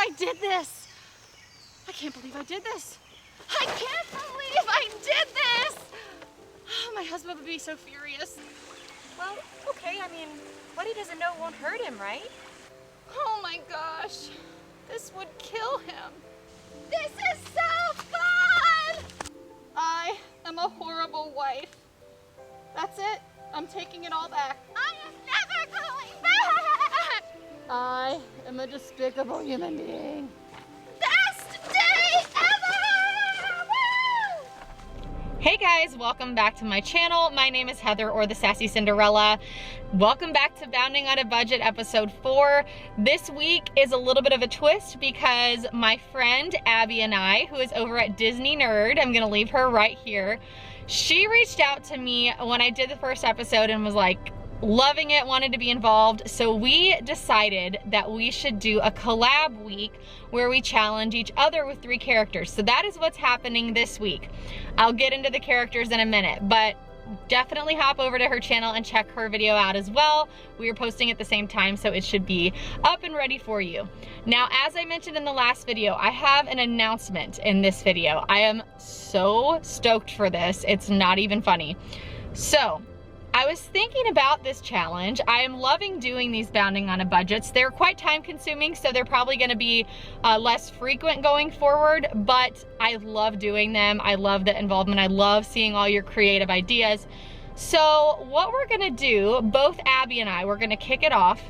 I did this. I can't believe I did this. I can't believe I did this. Oh, my husband would be so furious. Well, okay, I mean, what he doesn't know won't hurt him, right? Oh my gosh, this would kill him. This is so fun! I am a horrible wife. That's it, I'm taking it all back. I am never going back! I am a despicable human being. Best day ever! Woo! Hey guys, welcome back to my channel. My name is Heather, or the Sassy Cinderella. Welcome back to Bounding on a Budget episode 4. This week is a little bit of a twist because my friend Abby and I, who is over at DisneyNerdd, I'm gonna leave her right here. She reached out to me when I did the first episode and was like, loving it, wanted to be involved. So we decided that we should do a collab week where we challenge each other with 3 characters. So that is what's happening this week. I'll get into the characters in a minute, but definitely hop over to her channel and check her video out as well. We are posting at the same time, so it should be up and ready for you. Now, as I mentioned in the last video, I have an announcement in this video. I am so stoked for this. It's not even funny. So, I was thinking about this challenge. I am loving doing these Bounding on a Budgets. They're quite time consuming, so they're probably gonna be less frequent going forward, but I love doing them. I love the involvement. I love seeing all your creative ideas. So what we're gonna do, both Abby and I, we're gonna kick it off.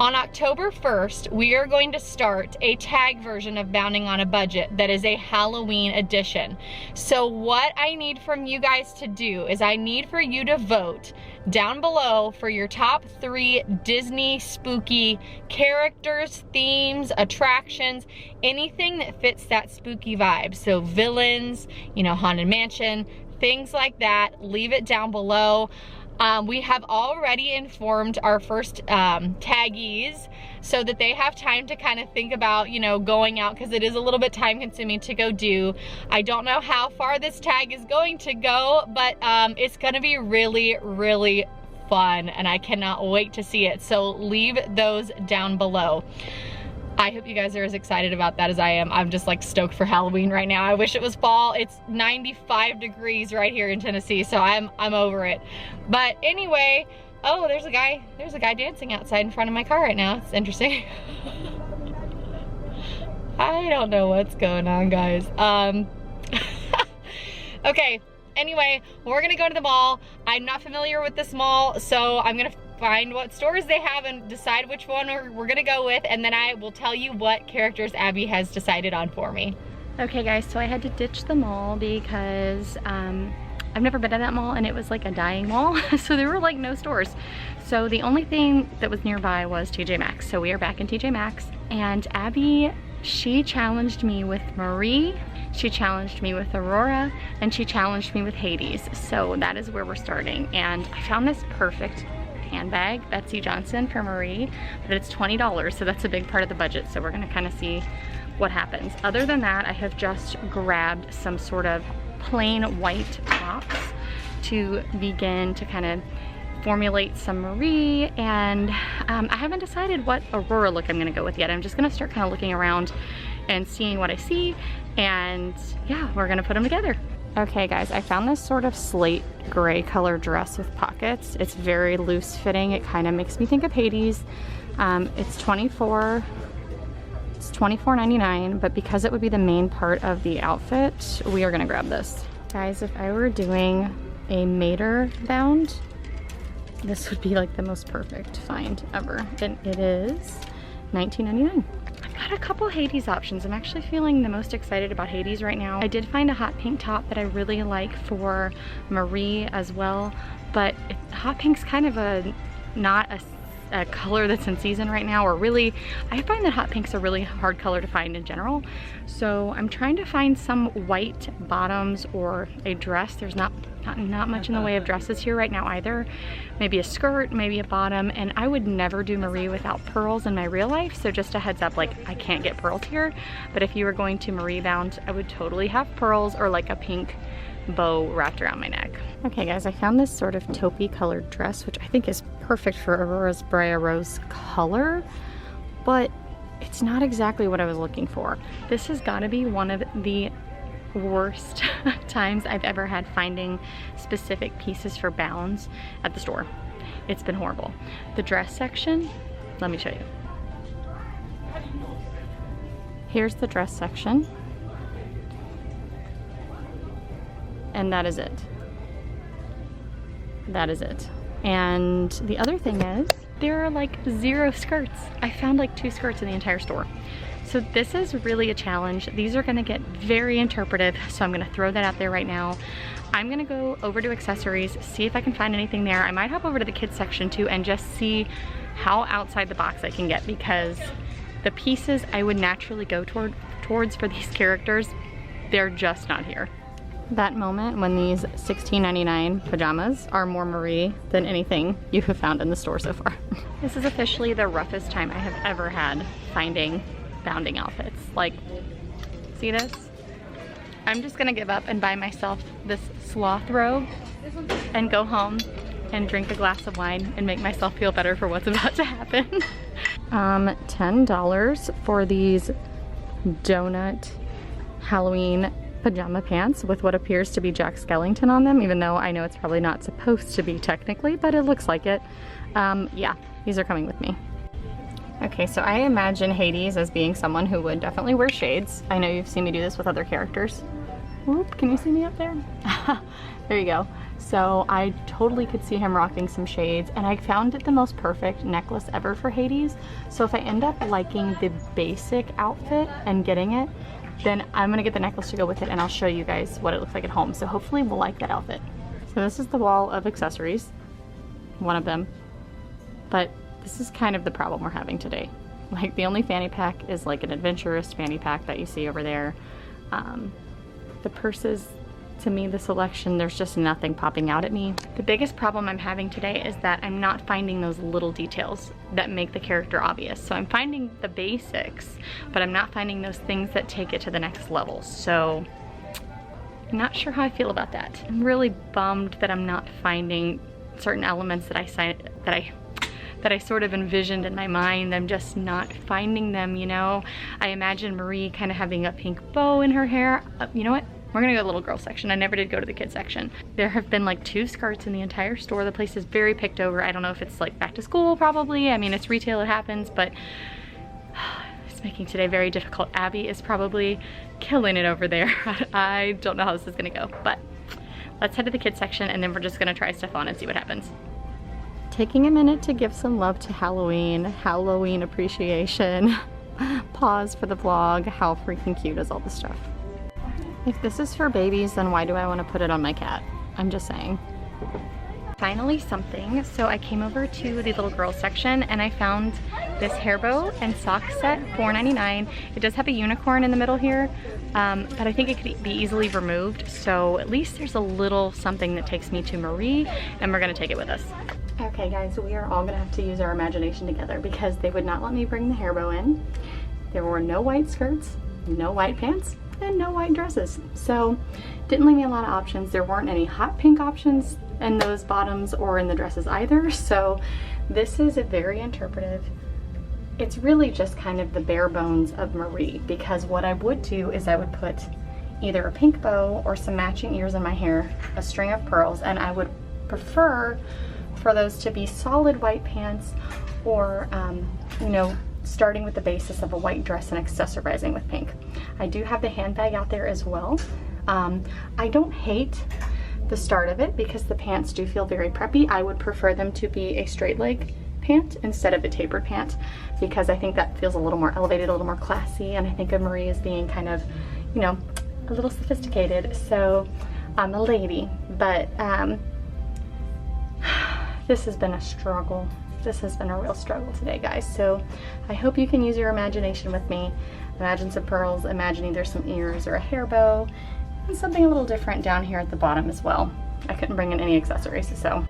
On October 1st, we are going to start a tag version of Bounding on a Budget that is a Halloween edition. So what I need from you guys to do is I need for you to vote down below for your top 3 Disney spooky characters, themes, attractions, anything that fits that spooky vibe. So villains, you know, Haunted Mansion, things like that. Leave it down below. We have already informed our first taggees so that they have time to kind of think about, you know, going out, because it is a little bit time consuming to go do. I don't know how far this tag is going to go, but it's gonna be really, really fun, and I cannot wait to see it. So leave those down below. I hope you guys are as excited about that as I am. I'm just like stoked for Halloween right now. I wish it was fall. It's 95 degrees right here in Tennessee, so I'm over it. But anyway, oh, there's a guy dancing outside in front of my car right now. It's interesting. I don't know what's going on, guys. Okay, anyway, we're gonna go to the mall. I'm not familiar with this mall, so I'm gonna find what stores they have and decide which one we're gonna go with, and then I will tell you what characters Abby has decided on for me. Okay guys, so I had to ditch the mall because I've never been to that mall, and it was like a dying mall. So there were like no stores. So the only thing that was nearby was TJ Maxx. So we are back in TJ Maxx, and Abby, she challenged me with Marie, she challenged me with Aurora, and she challenged me with Hades. So that is where we're starting. And I found this perfect handbag, Betsy Johnson for Marie, but it's $20, so that's a big part of the budget. So we're gonna kind of see what happens. Other than that, I have just grabbed some sort of plain white tops to begin to kind of formulate some Marie, and I haven't decided what Aurora look I'm gonna go with yet. I'm just gonna start kind of looking around and seeing what I see, and yeah, we're gonna put them together. Okay guys, I found this sort of slate gray color dress with pockets. It's very loose fitting. It kind of makes me think of Hades. It's $24.99, but because it would be the main part of the outfit, we are gonna grab this. Guys, if I were doing a Mater bound, this would be like the most perfect find ever. And it is $19.99. Got a couple Hades options. I'm actually feeling the most excited about Hades right now. I did find a hot pink top that I really like for Marie as well, but hot pink's kind of not a color that's in season right now, or really, I find that hot pink's a really hard color to find in general. So I'm trying to find some white bottoms or a dress. There's not much in the way of dresses here right now either. Maybe a skirt, maybe a bottom, and I would never do Marie without pearls in my real life, so just a heads up, like I can't get pearls here, but if you were going to Marie bound, I would totally have pearls or like a pink bow wrapped around my neck. Okay guys, I found this sort of taupey colored dress, which I think is perfect for Aurora's Brea Rose color, but it's not exactly what I was looking for. This has got to be one of the worst times I've ever had finding specific pieces for bounds at the store. It's been horrible. The dress section, let me show you. Here's the dress section. And that is it. That is it. And the other thing is, there are like 0 skirts. I found like 2 skirts in the entire store. So this is really a challenge. These are gonna get very interpretive, so I'm gonna throw that out there right now. I'm gonna go over to accessories, see if I can find anything there. I might hop over to the kids section too and just see how outside the box I can get, because the pieces I would naturally go towards for these characters, they're just not here. That moment when these $16.99 pajamas are more Marie than anything you have found in the store so far. This is officially the roughest time I have ever had finding bounding outfits. Like, see this? I'm just gonna give up and buy myself this sloth robe and go home and drink a glass of wine and make myself feel better for what's about to happen. $10 for these donut Halloween pajama pants with what appears to be Jack Skellington on them, even though I know it's probably not supposed to be technically, but it looks like it. Yeah, these are coming with me. Okay, so I imagine Hades as being someone who would definitely wear shades. I know you've seen me do this with other characters. Whoop, can you see me up there? There you go. So I totally could see him rocking some shades, and I found it the most perfect necklace ever for Hades. So if I end up liking the basic outfit and getting it, then I'm gonna get the necklace to go with it, and I'll show you guys what it looks like at home. So hopefully we'll like that outfit. So this is the wall of accessories, one of them. But this is kind of the problem we're having today. Like, the only fanny pack is like an adventurous fanny pack that you see over there. The purses, to me, the selection, there's just nothing popping out at me. The biggest problem I'm having today is that I'm not finding those little details that make the character obvious. So I'm finding the basics, but I'm not finding those things that take it to the next level. So I'm not sure how I feel about that. I'm really bummed that I'm not finding certain elements that I sort of envisioned in my mind. I'm just not finding them, you know? I imagine Marie kind of having a pink bow in her hair. You know what? We're gonna go to the little girl section. I never did go to the kids section. There have been like 2 skirts in the entire store. The place is very picked over. I don't know if it's like back to school probably. I mean, it's retail, it happens, but it's making today very difficult. Abby is probably killing it over there. I don't know how this is gonna go, but let's head to the kids section and then we're just gonna try stuff on and see what happens. Taking a minute to give some love to Halloween appreciation. Pause for the vlog. How freaking cute is all this stuff? If this is for babies, then why do I want to put it on my cat? I'm just saying. Finally something. So I came over to the little girl section and I found this hair bow and sock set, $4.99. It does have a unicorn in the middle here, but I think it could be easily removed. So at least there's a little something that takes me to Marie, and we're gonna take it with us. Okay guys, we are all gonna have to use our imagination together because they would not let me bring the hair bow in. There were no white skirts, no white pants, and no white dresses. So didn't leave me a lot of options. There weren't any hot pink options in those bottoms or in the dresses either. So this is a very interpretive. It's really just kind of the bare bones of Marie, because what I would do is I would put either a pink bow or some matching ears in my hair, a string of pearls, and I would prefer for those to be solid white pants or, you know, starting with the basis of a white dress and accessorizing with pink. I do have the handbag out there as well. I don't hate the start of it because the pants do feel very preppy. I would prefer them to be a straight leg pant instead of a tapered pant because I think that feels a little more elevated, a little more classy, and I think of Marie as being kind of, you know, a little sophisticated. So I'm a lady, but this has been a struggle. This has been a real struggle today, guys. So I hope you can use your imagination with me. Imagine some pearls, imagine either some ears or a hair bow, and something a little different down here at the bottom as well. I couldn't bring in any accessories, so.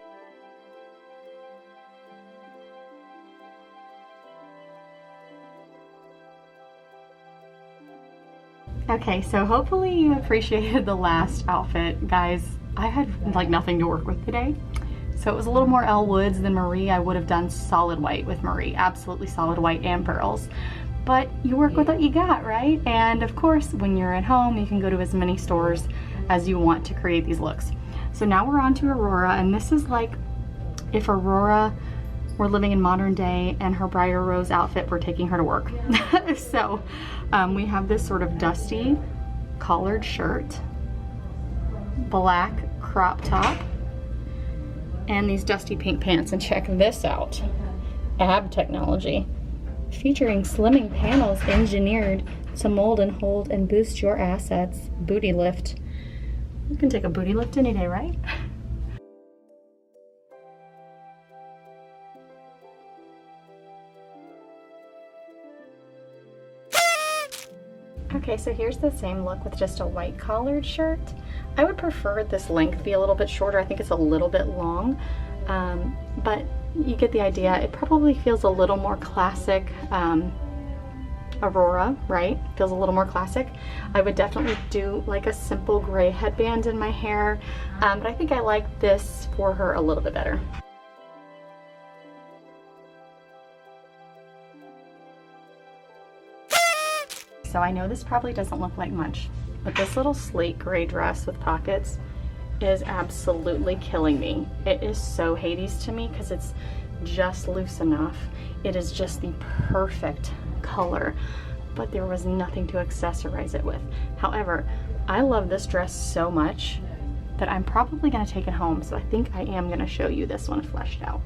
Okay, so hopefully you appreciated the last outfit. Guys, I had like nothing to work with today. So it was a little more Elle Woods than Marie. I would have done solid white with Marie, absolutely solid white and pearls. but you work with what you got, right? And of course, when you're at home, you can go to as many stores as you want to create these looks. So now we're on to Aurora, and this is like if Aurora were living in modern day and her Briar Rose outfit were taking her to work. So we have this sort of dusty collared shirt, black crop top, and these dusty pink pants. And check this out, ab technology, featuring slimming panels engineered to mold and hold and boost your assets. Booty lift. You can take a booty lift any day, right? Okay, so here's the same look with just a white collared shirt. I would prefer this length be a little bit shorter. I think it's a little bit long, but you get the idea. It probably feels a little more classic Aurora, right? Feels a little more classic. I would definitely do like a simple gray headband in my hair, but I think I like this for her a little bit better. So I know this probably doesn't look like much, but this little slate gray dress with pockets is absolutely killing me. It is so Hades to me because it's just loose enough. It is just the perfect color, but there was nothing to accessorize it with. However, I love this dress so much that I'm probably gonna take it home, so I think I am gonna show you this one fleshed out.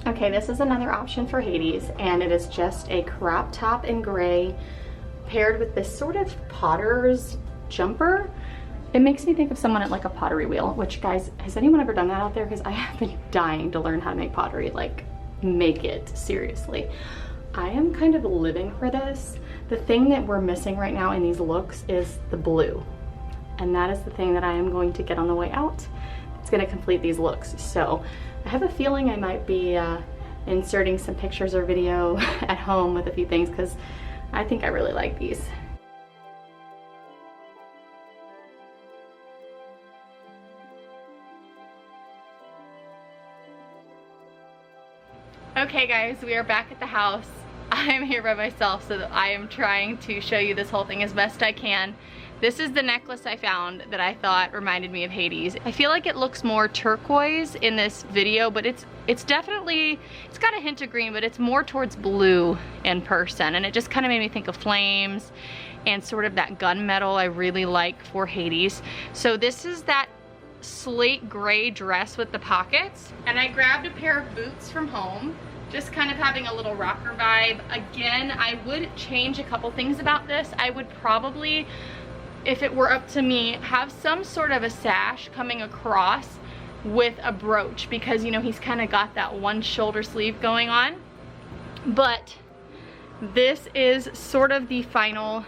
Okay, this is another option for Hades, and it is just a crop top in gray paired with this sort of potter's jumper. It makes me think of someone at like a pottery wheel, which, guys, has anyone ever done that out there? Because I have been dying to learn how to make pottery, like make it, seriously. I am kind of living for this. The thing that we're missing right now in these looks is the blue, and that is the thing that I am going to get on the way out. It's gonna complete these looks. So I have a feeling I might be inserting some pictures or video at home with a few things because I think I really like these. Okay guys, we are back at the house. I'm here by myself, so that I am trying to show you this whole thing as best I can. This is the necklace I found that I thought reminded me of Hades. I feel like it looks more turquoise in this video, but it's definitely, it's got a hint of green, but it's more towards blue in person. And it just kind of made me think of flames and sort of that gunmetal I really like for Hades. So this is that slate gray dress with the pockets. And I grabbed a pair of boots from home, just kind of having a little rocker vibe. Again, I would change a couple things about this. I would probably, if it were up to me, have some sort of a sash coming across with a brooch, because you know he's kind of got that one shoulder sleeve going on. But this is sort of the final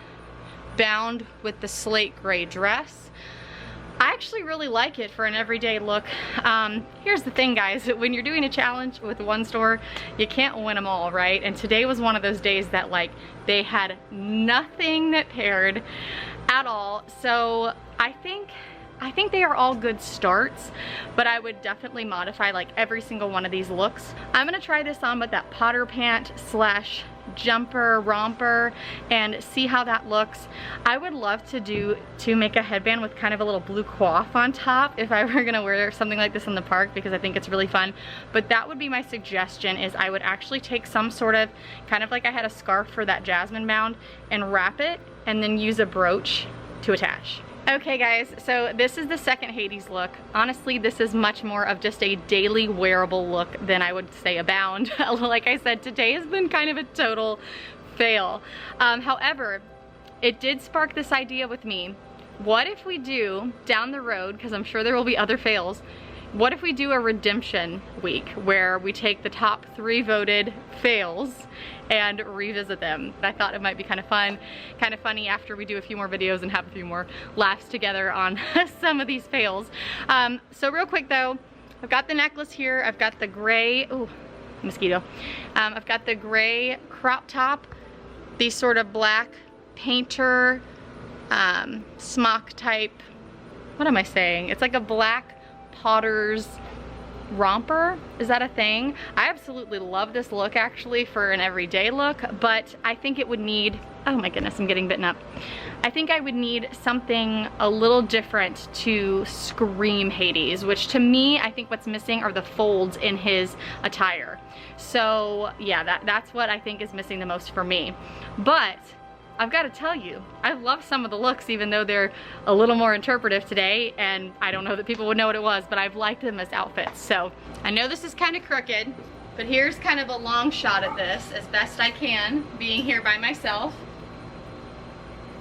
bound with the slate gray dress. I actually really like it for an everyday look. Here's the thing, guys, when you're doing a challenge with one store, you can't win them all, right? And today was one of those days that like they had nothing that paired at all. So I think they are all good starts, but I would definitely modify like every single one of these looks. I'm gonna try this on with that potter pant slash jumper romper and see how that looks. I would love to make a headband with kind of a little blue coif on top if I were gonna wear something like this in the park, because I think it's really fun. But that would be my suggestion, is I would actually take some sort of, kind of like I had a scarf for that jasmine bound, and wrap it and then use a brooch to attach. Okay guys, so this is the second Hades look. Honestly, this is much more of just a daily wearable look than I would say a bound. Like I said, today has been kind of a total fail. However, it did spark this idea with me. What if we do down the road, because I'm sure there will be other fails, what if we do a redemption week where we take the top 3 voted fails and revisit them? I thought it might be kind of fun, kind of funny after we do a few more videos and have a few more laughs together on some of these fails. So real quick though, I've got the necklace here. I've got the gray, ooh, mosquito. I've got the gray crop top, these sort of black painter, smock type, what am I saying? It's like a black Potter's romper. Is that a thing? I absolutely love this look actually for an everyday look, but I think it would need, oh my goodness, I'm getting bitten up. I think I would need something a little different to scream Hades, which to me, I think what's missing are the folds in his attire. So yeah, that's what I think is missing the most for me. But I've got to tell you, I love some of the looks, even though they're a little more interpretive today, and I don't know that people would know what it was, but I've liked them as outfits. So I know this is kind of crooked, but here's kind of a long shot at this as best I can, being here by myself.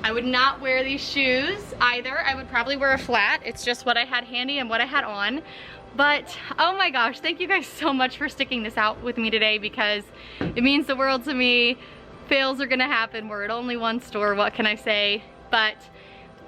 I would not wear these shoes either. I would probably wear a flat. It's just what I had handy and what I had on. But oh my gosh, thank you guys so much for sticking this out with me today, because it means the world to me. Fails are gonna happen. We're at only one store, what can I say? But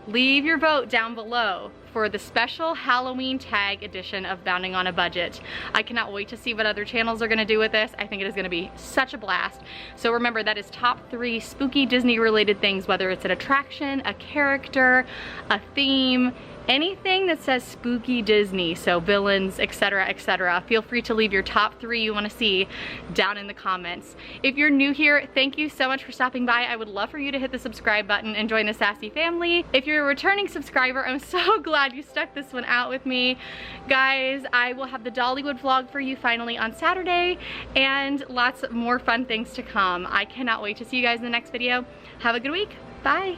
leave your vote down below for the special Halloween tag edition of Bounding on a Budget. I cannot wait to see what other channels are gonna do with this. I think it is gonna be such a blast. So remember, that is top 3 spooky Disney related things, whether it's an attraction, a character, a theme, anything that says spooky Disney, so villains, etc., etc. Feel free to leave your top 3 you want to see down in the comments. If you're new here, thank you so much for stopping by. I would love for you to hit the subscribe button and join the Sassy family. If you're a returning subscriber, I'm so glad you stuck this one out with me. Guys, I will have the Dollywood vlog for you finally on Saturday, and lots more fun things to come. I cannot wait to see you guys in the next video. Have a good week. Bye.